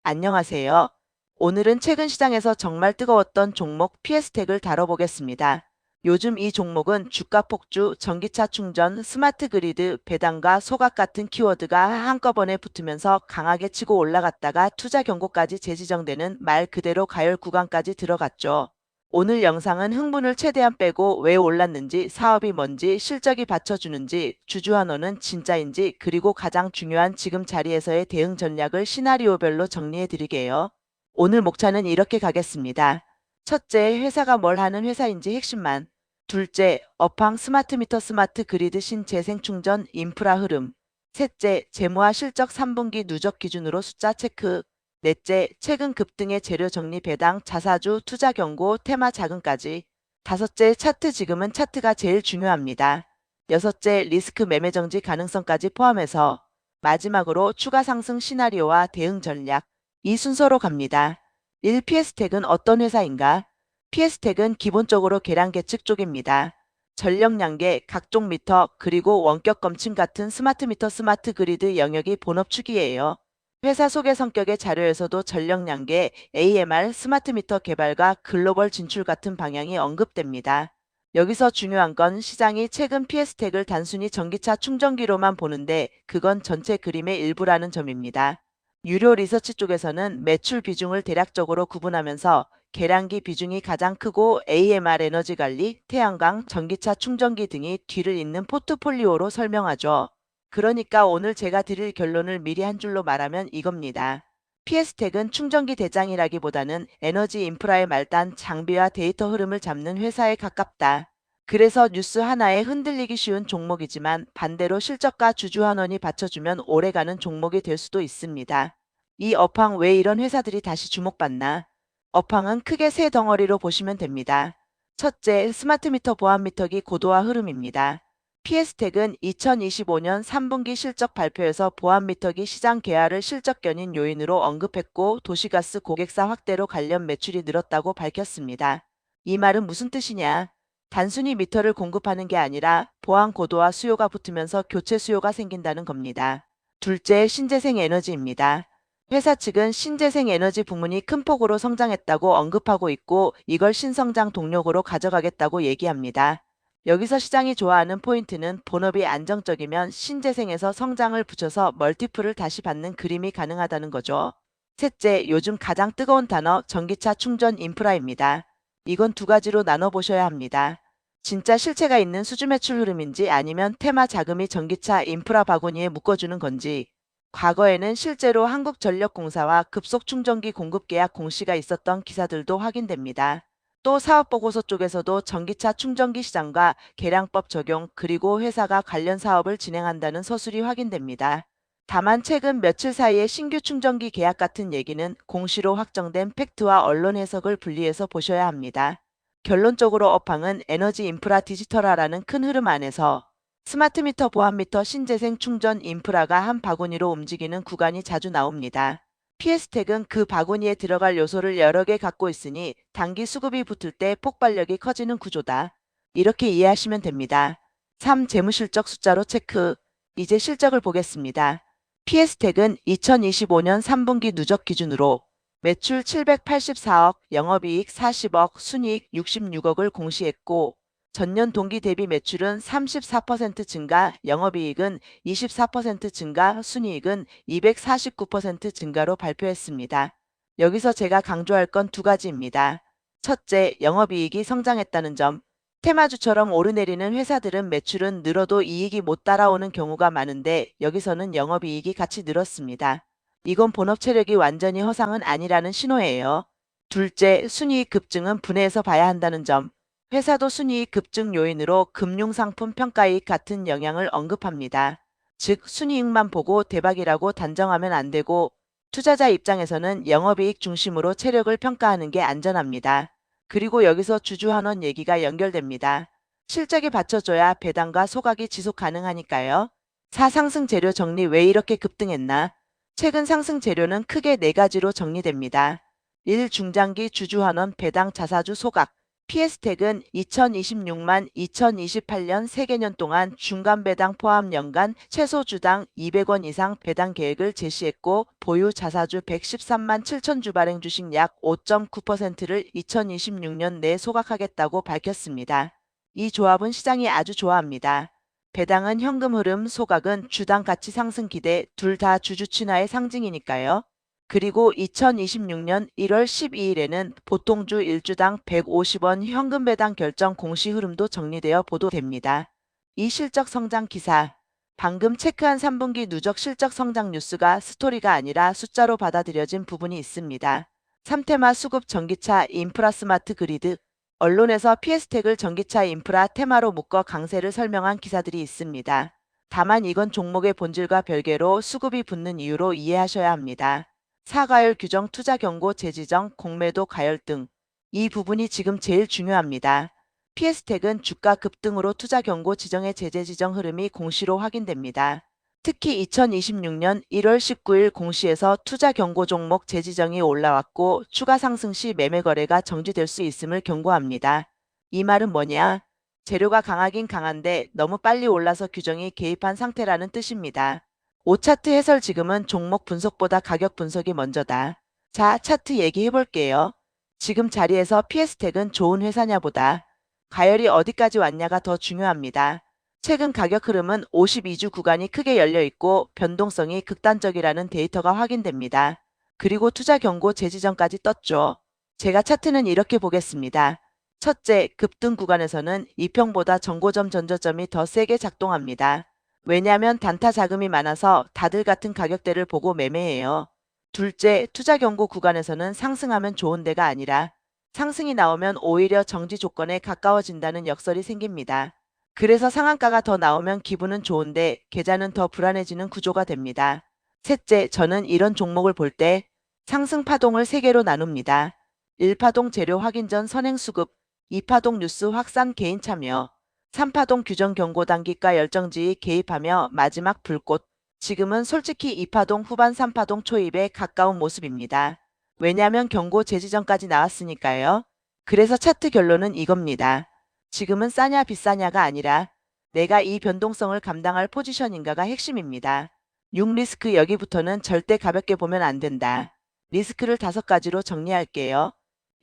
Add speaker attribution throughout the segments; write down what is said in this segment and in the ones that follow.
Speaker 1: 안녕하세요. 오늘은 최근 시장에서 정말 뜨거웠던 종목 피에스텍을 다뤄보겠습니다. 요즘 이 종목은 주가 폭주, 전기차 충전, 스마트 그리드, 배당과 소각 같은 키워드가 한꺼번에 붙으면서 강하게 치고 올라갔다가 투자 경고까지 재지정되는 말 그대로 가열 구간까지 들어갔죠. 오늘 영상은 흥분을 최대한 빼고 왜 올랐는지, 사업이 뭔지, 실적이 받쳐주는지, 주주환원은 진짜인지, 그리고 가장 중요한 지금 자리에서의 대응 전략을 시나리오별로 정리해드리게요. 오늘 목차는 이렇게 가겠습니다. 첫째, 회사가 뭘 하는 회사인지 핵심만. 둘째, 업황 스마트미터 스마트 그리드 신재생충전 인프라 흐름. 셋째, 재무와 실적 3분기 누적 기준으로 숫자 체크. 넷째, 최근 급등의 재료 정리 배당, 자사주, 투자 경고, 테마 자금까지. 다섯째, 차트 지금은 차트가 제일 중요합니다. 여섯째, 리스크 매매 정지 가능성까지 포함해서. 마지막으로 추가 상승 시나리오와 대응 전략. 이 순서로 갑니다. 1. 피에스텍은 어떤 회사인가? 피에스텍은 기본적으로 계량 계측 쪽입니다. 전력 양계, 각종 미터, 그리고 원격 검침 같은 스마트 미터 스마트 그리드 영역이 본업 축이에요. 회사 소개 성격의 자료에서도 전력 양계, AMR, 스마트 미터 개발과 글로벌 진출 같은 방향이 언급됩니다. 여기서 중요한 건 시장이 최근 피에스텍을 단순히 전기차 충전기로만 보는데 그건 전체 그림의 일부라는 점입니다. 유료 리서치 쪽에서는 매출 비중을 대략적으로 구분하면서 계량기 비중이 가장 크고 AMR 에너지 관리, 태양광, 전기차 충전기 등이 뒤를 잇는 포트폴리오로 설명하죠. 그러니까 오늘 제가 드릴 결론을 미리 한 줄로 말하면 이겁니다. 피에스텍은 충전기 대장이라기보다는 에너지 인프라의 말단, 장비와 데이터 흐름을 잡는 회사에 가깝다. 그래서 뉴스 하나에 흔들리기 쉬운 종목이지만 반대로 실적과 주주환원이 받쳐주면 오래가는 종목이 될 수도 있습니다. 이 업황 왜 이런 회사들이 다시 주목받나? 업황은 크게 세 덩어리로 보시면 됩니다. 첫째, 스마트 미터 보안 미터기 고도화 흐름입니다. 피에스텍은 2025년 3분기 실적 발표에서 보안 미터기 시장 개화를 실적 견인 요인으로 언급했고 도시가스 고객사 확대로 관련 매출이 늘었다고 밝혔습니다. 이 말은 무슨 뜻이냐? 단순히 미터를 공급하는 게 아니라 보안 고도화 수요가 붙으면서 교체 수요가 생긴다는 겁니다. 둘째, 신재생 에너지입니다. 회사 측은 신재생 에너지 부문이 큰 폭으로 성장했다고 언급하고 있고 이걸 신성장 동력으로 가져가겠다고 얘기합니다. 여기서 시장이 좋아하는 포인트는 본업이 안정적이면 신재생에서 성장을 붙여서 멀티플을 다시 받는 그림이 가능하다는 거죠. 셋째, 요즘 가장 뜨거운 단어 전기차 충전 인프라입니다. 이건 두 가지로 나눠보셔야 합니다. 진짜 실체가 있는 수주 매출 흐름인지 아니면 테마 자금이 전기차 인프라 바구니에 묶어주는 건지. 과거에는 실제로 한국전력공사와 급속 충전기 공급 계약 공시가 있었던 기사들도 확인됩니다. 또 사업보고서 쪽에서도 전기차 충전기 시장과 계량법 적용 그리고 회사가 관련 사업을 진행한다는 서술이 확인됩니다. 다만 최근 며칠 사이에 신규 충전기 계약 같은 얘기는 공시로 확정된 팩트와 언론 해석을 분리해서 보셔야 합니다. 결론적으로 업황은 에너지 인프라 디지털화라는 큰 흐름 안에서 스마트 미터, 보안 미터, 신재생 충전 인프라가 한 바구니로 움직이는 구간이 자주 나옵니다. 피에스텍은 그 바구니에 들어갈 요소를 여러 개 갖고 있으니 단기 수급이 붙을 때 폭발력이 커지는 구조다. 이렇게 이해하시면 됩니다. 3. 재무실적 숫자로 체크. 이제 실적을 보겠습니다. 피에스텍은 2025년 3분기 누적 기준으로 매출 784억, 영업이익 40억, 순이익 66억을 공시했고 전년 동기 대비 매출은 34% 증가, 영업이익은 24% 증가, 순이익은 249% 증가로 발표했습니다. 여기서 제가 강조할 건 두 가지입니다. 첫째, 영업이익이 성장했다는 점. 테마주처럼 오르내리는 회사들은 매출은 늘어도 이익이 못 따라오는 경우가 많은데 여기서는 영업이익이 같이 늘었습니다. 이건 본업 체력이 완전히 허상은 아니라는 신호예요. 둘째, 순이익 급증은 분해해서 봐야 한다는 점. 회사도 순이익 급증 요인으로 금융상품 평가이익 같은 영향을 언급합니다. 즉 순이익만 보고 대박이라고 단정하면 안 되고 투자자 입장에서는 영업이익 중심으로 체력을 평가하는 게 안전합니다. 그리고 여기서 주주환원 얘기가 연결됩니다. 실적이 받쳐줘야 배당과 소각이 지속 가능하니까요. 4. 상승 재료 정리 왜 이렇게 급등했나? 최근 상승 재료는 크게 네 가지로 정리됩니다. 1. 중장기 주주환원 배당 자사주 소각. 피에스텍은 2026만 2028년 세개년 동안 중간 배당 포함 연간 최소 주당 200원 이상 배당 계획을 제시했고 보유 자사주 113만 7천 주 발행 주식 약 5.9%를 2026년 내에 소각하겠다고 밝혔습니다. 이 조합은 시장이 아주 좋아합니다. 배당은 현금 흐름, 소각은 주당 가치 상승 기대, 둘 다 주주 친화의 상징이니까요. 그리고 2026년 1월 12일에는 보통주 1주당 150원 현금 배당 결정 공시 흐름도 정리되어 보도됩니다. 이 실적 성장 기사. 방금 체크한 3분기 누적 실적 성장 뉴스가 스토리가 아니라 숫자로 받아들여진 부분이 있습니다. 3테마 수급 전기차 인프라 스마트 그리드. 언론에서 피에스텍을 전기차 인프라 테마로 묶어 강세를 설명한 기사들이 있습니다. 다만 이건 종목의 본질과 별개로 수급이 붙는 이유로 이해하셔야 합니다. 사과율 규정 투자 경고 재지정 공매도 가열 등. 이 부분이 지금 제일 중요합니다. 피에스텍은 주가 급등으로 투자 경고 지정의 제재 지정 흐름이 공시로 확인됩니다. 특히 2026년 1월 19일 공시에서 투자 경고 종목 재지정이 올라왔고 추가 상승 시 매매 거래가 정지될 수 있음을 경고합니다. 이 말은 뭐냐? 재료가 강하긴 강한데 너무 빨리 올라서 규정이 개입한 상태라는 뜻입니다. 5차트 해설. 지금은 종목 분석보다 가격 분석이 먼저다. 자, 차트 얘기해 볼게요. 지금 자리에서 피에스텍은 좋은 회사냐 보다 가열이 어디까지 왔냐가 더 중요합니다. 최근 가격 흐름은 52주 구간이 크게 열려 있고 변동성이 극단적이라는 데이터가 확인됩니다. 그리고 투자 경고 재지정까지 떴죠. 제가 차트는 이렇게 보겠습니다. 첫째, 급등 구간에서는 이평보다 정고점 전저점이 더 세게 작동합니다. 왜냐하면 단타 자금이 많아서 다들 같은 가격대를 보고 매매해요. 둘째, 투자 경고 구간에서는 상승하면 좋은 데가 아니라 상승이 나오면 오히려 정지 조건에 가까워진다는 역설이 생깁니다. 그래서 상한가가 더 나오면 기분은 좋은데 계좌는 더 불안해지는 구조가 됩니다. 셋째, 저는 이런 종목을 볼 때 상승 파동을 3개로 나눕니다. 1파동 재료 확인 전 선행 수급, 2파동 뉴스 확산 개인 참여, 3파동 규정 경고 단기가 열정지에 개입하며 마지막 불꽃. 지금은 솔직히 2파동 후반 3파동 초입에 가까운 모습입니다. 왜냐하면 경고 재지정까지 나왔으니까요. 그래서 차트 결론은 이겁니다. 지금은 싸냐 비싸냐가 아니라 내가 이 변동성을 감당할 포지션인가가 핵심입니다. 6 리스크. 여기부터는 절대 가볍게 보면 안 된다. 리스크를 5가지로 정리할게요.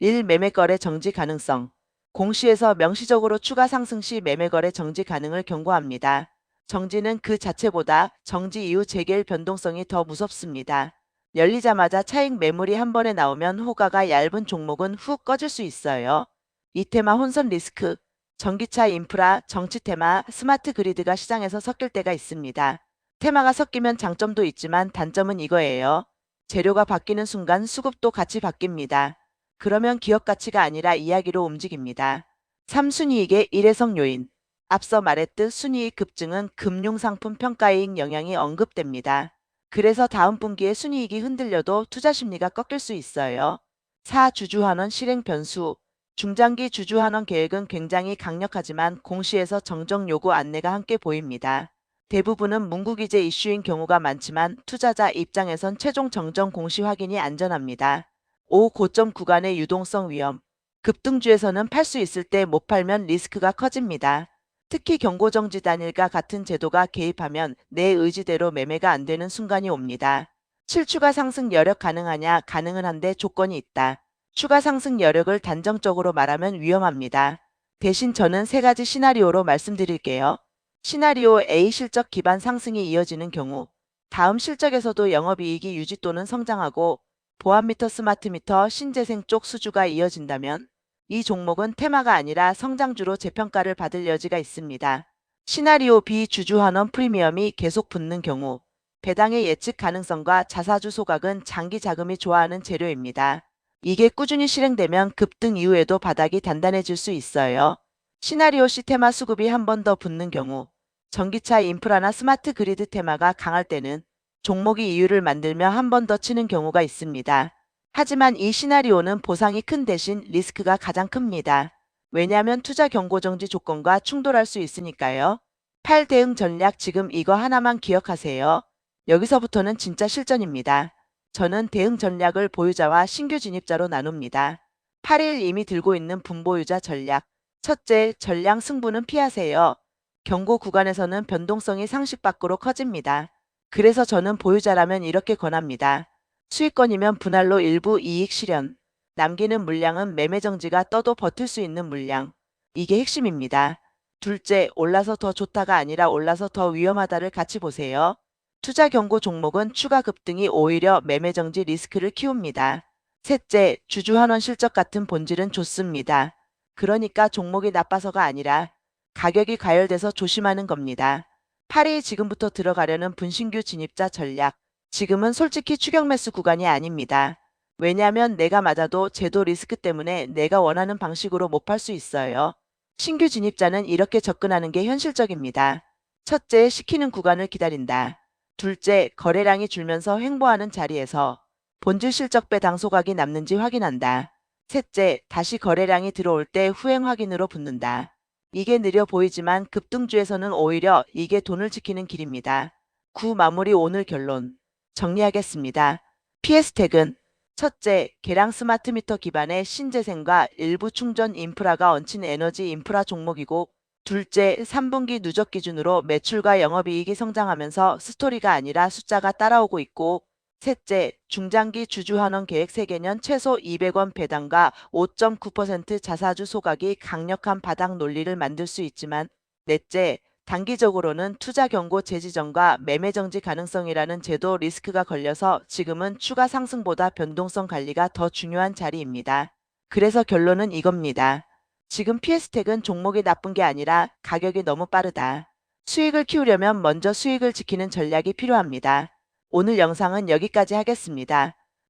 Speaker 1: 1. 매매거래 정지 가능성. 공시에서 명시적으로 추가 상승 시 매매거래 정지 가능을 경고합니다. 정지는 그 자체보다 정지 이후 재개일 변동성이 더 무섭습니다. 열리자마자 차익 매물이 한 번에 나오면 호가가 얇은 종목은 훅 꺼질 수 있어요. 이 테마 혼선 리스크. 전기차 인프라, 정치 테마, 스마트 그리드가 시장에서 섞일 때가 있습니다. 테마가 섞이면 장점도 있지만 단점은 이거예요. 재료가 바뀌는 순간 수급도 같이 바뀝니다. 그러면 기업 가치가 아니라 이야기로 움직입니다. 3. 순이익의 일회성 요인. 앞서 말했듯 순이익 급증은 금융상품 평가이익 영향이 언급됩니다. 그래서 다음 분기에 순이익이 흔들려도 투자 심리가 꺾일 수 있어요. 4. 주주환원 실행 변수. 중장기 주주환원 계획은 굉장히 강력하지만 공시에서 정정 요구 안내가 함께 보입니다. 대부분은 문구기재 이슈인 경우가 많지만 투자자 입장에선 최종 정정 공시 확인이 안전합니다. 5. 고점 구간의 유동성 위험. 급등주에서는 팔 수 있을 때 못 팔면 리스크가 커집니다. 특히 경고정지 단일과 같은 제도가 개입하면 내 의지대로 매매가 안 되는 순간이 옵니다. 7. 추가 상승 여력 가능하냐? 가능은 한데 조건이 있다. 추가 상승 여력을 단정적으로 말하면 위험합니다. 대신 저는 3가지 시나리오로 말씀드릴게요. 시나리오 A. 실적 기반 상승이 이어지는 경우. 다음 실적에서도 영업이익이 유지 또는 성장하고 보안미터, 스마트미터, 신재생 쪽 수주가 이어진다면 이 종목은 테마가 아니라 성장주로 재평가를 받을 여지가 있습니다. 시나리오 B. 주주환원 프리미엄이 계속 붙는 경우. 배당의 예측 가능성과 자사주 소각은 장기 자금이 좋아하는 재료입니다. 이게 꾸준히 실행되면 급등 이후에도 바닥이 단단해질 수 있어요. 시나리오 C. 테마 수급이 한 번 더 붙는 경우. 전기차 인프라나 스마트 그리드 테마가 강할 때는 종목이 이유를 만들며 한 번 더 치는 경우가 있습니다. 하지만 이 시나리오는 보상이 큰 대신 리스크가 가장 큽니다. 왜냐하면 투자 경고정지 조건과 충돌할 수 있으니까요. 8. 대응 전략. 지금 이거 하나만 기억하세요. 여기서부터는 진짜 실전입니다. 저는 대응 전략을 보유자와 신규 진입자로 나눕니다. 8일 이미 들고 있는 분보유자 전략. 첫째, 전량 승부는 피하세요. 경고 구간에서는 변동성이 상식 밖으로 커집니다. 그래서 저는 보유자라면 이렇게 권합니다. 수익권이면 분할로 일부 이익 실현. 남기는 물량은 매매 정지가 떠도 버틸 수 있는 물량. 이게 핵심입니다. 둘째, 올라서 더 좋다가 아니라 올라서 더 위험하다를 같이 보세요. 투자 경고 종목은 추가 급등이 오히려 매매 정지 리스크를 키웁니다. 셋째, 주주 환원 실적 같은 본질은 좋습니다. 그러니까 종목이 나빠서가 아니라 가격이 과열돼서 조심하는 겁니다. 8일 지금부터 들어가려는 분신규 진입자 전략. 지금은 솔직히 추격 매수 구간이 아닙니다. 왜냐하면 내가 맞아도 제도 리스크 때문에 내가 원하는 방식으로 못 팔 수 있어요. 신규 진입자는 이렇게 접근하는 게 현실적입니다. 첫째, 시키는 구간을 기다린다. 둘째, 거래량이 줄면서 횡보하는 자리에서 본질 실적 배당 소각이 남는지 확인한다. 셋째, 다시 거래량이 들어올 때 후행 확인으로 붙는다. 이게 느려 보이지만 급등주에서는 오히려 이게 돈을 지키는 길입니다. 구 마무리 오늘 결론. 정리하겠습니다. PS텍은 첫째, 계량 스마트 미터 기반의 신재생과 일부 충전 인프라가 얹힌 에너지 인프라 종목이고, 둘째, 3분기 누적 기준으로 매출과 영업이익이 성장하면서 스토리가 아니라 숫자가 따라오고 있고, 셋째, 중장기 주주 환원 계획 3개년 최소 200원 배당과 5.9% 자사주 소각이 강력한 바닥 논리를 만들 수 있지만, 넷째, 단기적으로는 투자 경고 재지정과 매매 정지 가능성이라는 제도 리스크가 걸려서 지금은 추가 상승보다 변동성 관리가 더 중요한 자리입니다. 그래서 결론은 이겁니다. 지금 PS텍은 종목이 나쁜 게 아니라 가격이 너무 빠르다. 수익을 키우려면 먼저 수익을 지키는 전략이 필요합니다. 오늘 영상은 여기까지 하겠습니다.